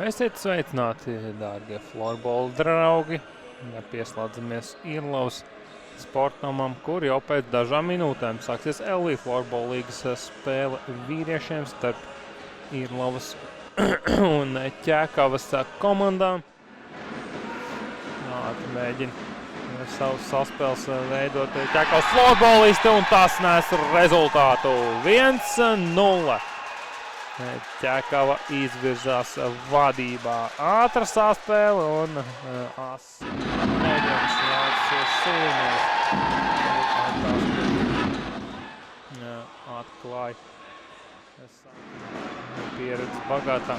Esiet sveicināti, dārgie florbola draugi. Pieslēdzamies Irlavas sportnamam, kur jau pēc dažām minūtēm sāksies LV Florbola līgas spēle vīriešiem starp Irlavas un Ķekavas komandām. Mēģina savus saspēles veidot Ķekavas florbolisti, un tas nes rezultātu 1-0. Ķekava izvirzās vadībā. Ātra saspēle un mēģinājums jāatsies Siliņos. Atklāja pieredzi bagātā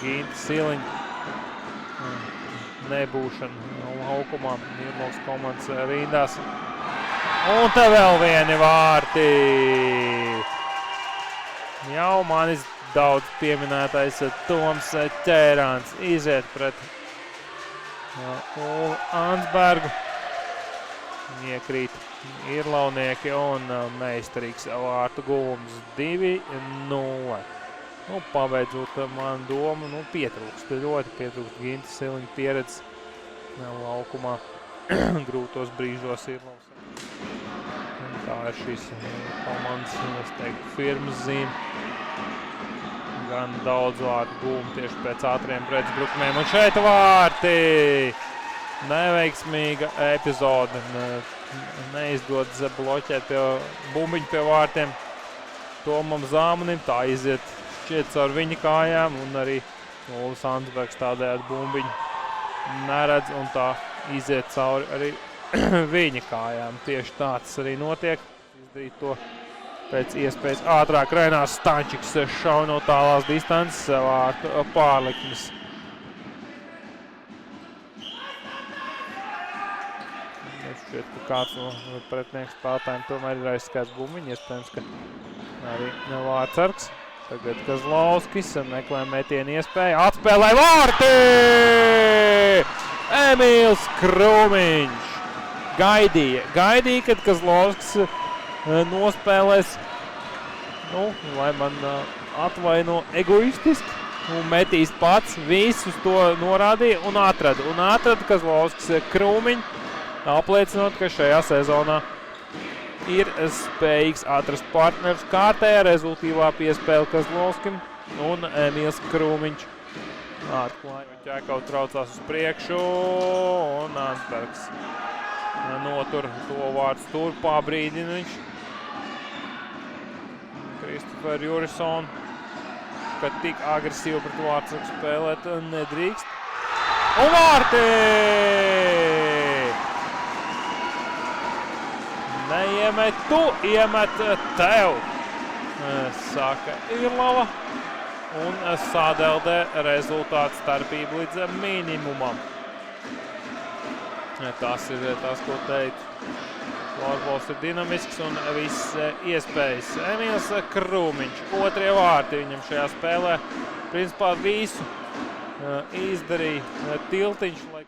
Ginta Siliņa. Nebūšana laukumā Irlavas komandas rindās. Un te vēl vieni vārti. Jau manis daudz pieminētais Toms Ķērāns iziet pret Ulu Ansbergu. Iekrīt irlaunieki un meistarīgs vārtu guvums 2-0. Pabeidzot manu domu, ļoti pietrūkst Ginta Siliņa pieredzes laukumā grūtos brīžos Irlavas. Tā ir šīs komandas, es teiktu, firmas zīme. Gan daudz vārtu gūmu tieši pēc ātriem pretuzbrukumiem. Un šeit vārti! Neveiksmīga epizode. Neizdodas bloķēt bumbiņu pie vārtiem Tomam Zāmanim. Tā iziet šķiet caur viņa kājām. Un arī Ulis Ansbergs tādējādi bumbiņu neredz. Un tā iziet cauri arī viņa kājām. Tieši tā tas arī notiek. Izdarīt to pēc iespējas ātrāk. Renārs Stančiks šauj no tālās distances vārtu pārlikmes. Šķiet, ka kāds no pretinieks spēlētājiem tomēr ir aizskats bumbiņu. Iespējams, ka arī vārtsargs. Tagad Kazlauskis meklē metienu iespēju. Atspēlē vārti! Emīls Krūmiņš. Gaidīja, kad Kazlauskis nospēlēs, lai man atvaino egoistiski, un metīs pats, visus to norādīja un atrada. Un atrada Kazlauskis Krūmiņu, apliecinot, ka šajā sezonā ir spējīgs atrast partnerus. Kārtējā rezultīvā piespēle Kazlauskim un Emīls Krūmiņš. Atklāja, Ķekava traucās uz priekšu un Ansbergs notur to vārds turpā brīdina viņš. Kristofer Jurisson, kad tik agresīvi pret vārtsargu spēlēt nedrīkst. Un vārti! Neiemet tu, iemet tev, saka Irlava. Un sadeldē rezultātu starpību līdz minimumam. Tas ir tas, ko teikt. Florbols ir dinamisks un viss iespējas. Emīls Krūmiņš, otrie vārti viņam šajā spēlē. Principā visu izdarīja Tiltiņš, lai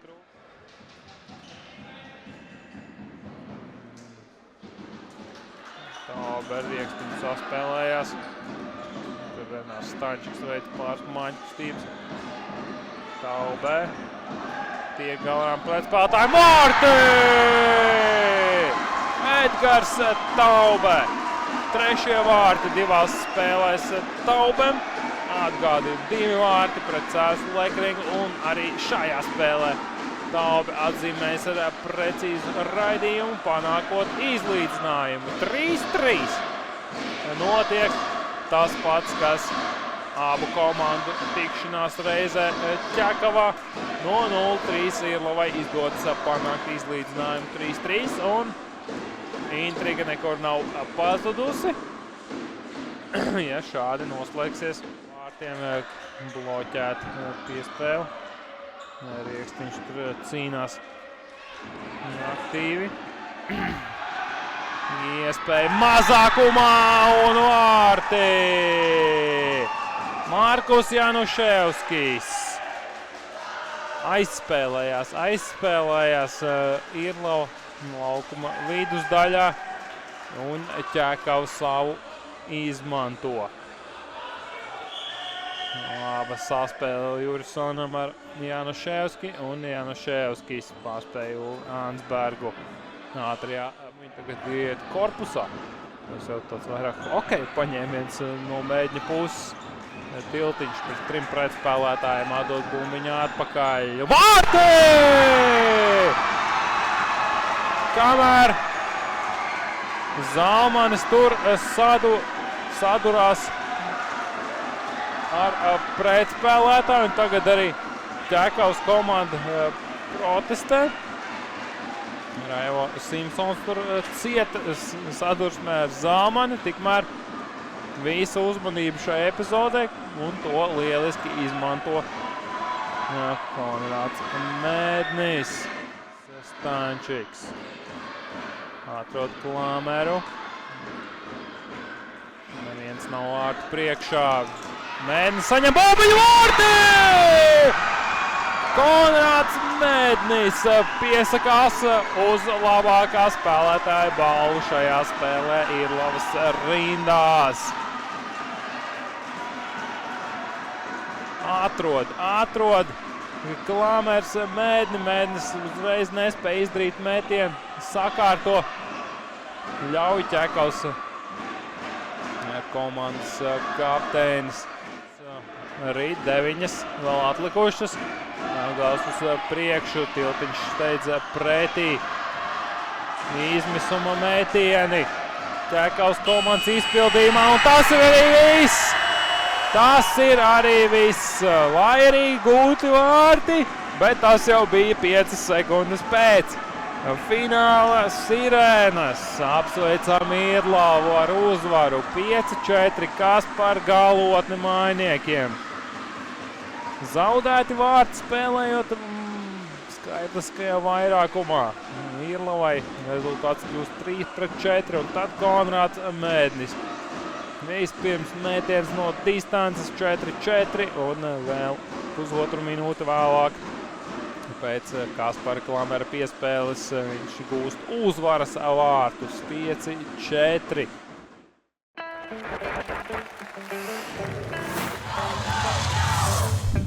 Tauber Riekstiņš saspēlējās. Tur Renārs Stančiks veids pāris māņu kustības. Tauber tiek galām pretspēlētājiem. Vārti! Edgars Taube. Trešie vārti divās spēlēs Taubem. Atgādīja 2 vārti pret Cēsu Lekringu un arī šajā spēlē Taube atzīmēs ar precīzu raidījumu, panākot izlīdzinājumu. 3-3. Notiek tas pats, kas abu komandu tikšanās reizē Ķekavā. No 0-3 Irlavai izdodas panākt izlīdzinājumu 3-3 un intriga nekur nav pazudusi. Ja šādi noslēgsies vārtiem bloķēt piespēli. Riekstiņš tur cīnās aktīvi. Iespēja mazākumā un vārti! Markus Januševskis aizspēlējās Irlava laukuma vidusdaļā Un Ķekavs savu izmanto. Laba saspēle Jurisonam ar Januševski, un Januševskis pārspēja Ansbergu. Ātrijā viņi tagad iet korpusā. Tas jau tāds vairāk hokeja paņēmiens no mēģņa puses. Tiltiņš pēc 3 pretspēlētājiem atdod bumbiņu atpakaļ. Vārti! Kamēr Zalmanis tur sadurās ar pretspēlētāju, un tagad arī Ķekavs komanda protestē. Raivo Simpsons tur cieta sadursmē ar Zalmani, tikmēr visa uzmanība šai epizodē, un to lieliski izmanto Konrads Mēdnis. Stančiks atrod Klameru. Neviens nav vārtu priekšā. Mēdnis saņem bumbiņu vārti! Konrads Mēdnis piesakās uz labākā spēlētāja balvu šajā spēlē Irlavas rindās. Atrod Klamers Mēdni. Mēdnis uzreiz nespēja izdarīt metienu. Sakārto. Ļauj Ķekavs komandas kapteinis. Rīt 9 vēl atlikušas. Gals uz priekšu, Tiltiņš steidz pretī. Izmisuma metieni. Ķekavs komandas izpildījumā, un tas ir arī viss! Tas ir arī viss. Lai arī gūti vārti, bet tas jau bija 5 sekundes pēc. Fināla sirēnas. Apsveicam Irlavu ar uzvaru 5-4, kas par galotni mājniekiem. Zaudēti vārti spēlējot skaitliskajā vairākumā. Irlavai rezultāts kļūst 3-4, un tad Konrads Mēdnis. Vispirms mētiens no distances 4-4, un vēl pusotru minūti vēlāk. Pēc Kaspara Klamera piespēles viņš gūst uzvaras vārtus 5-4.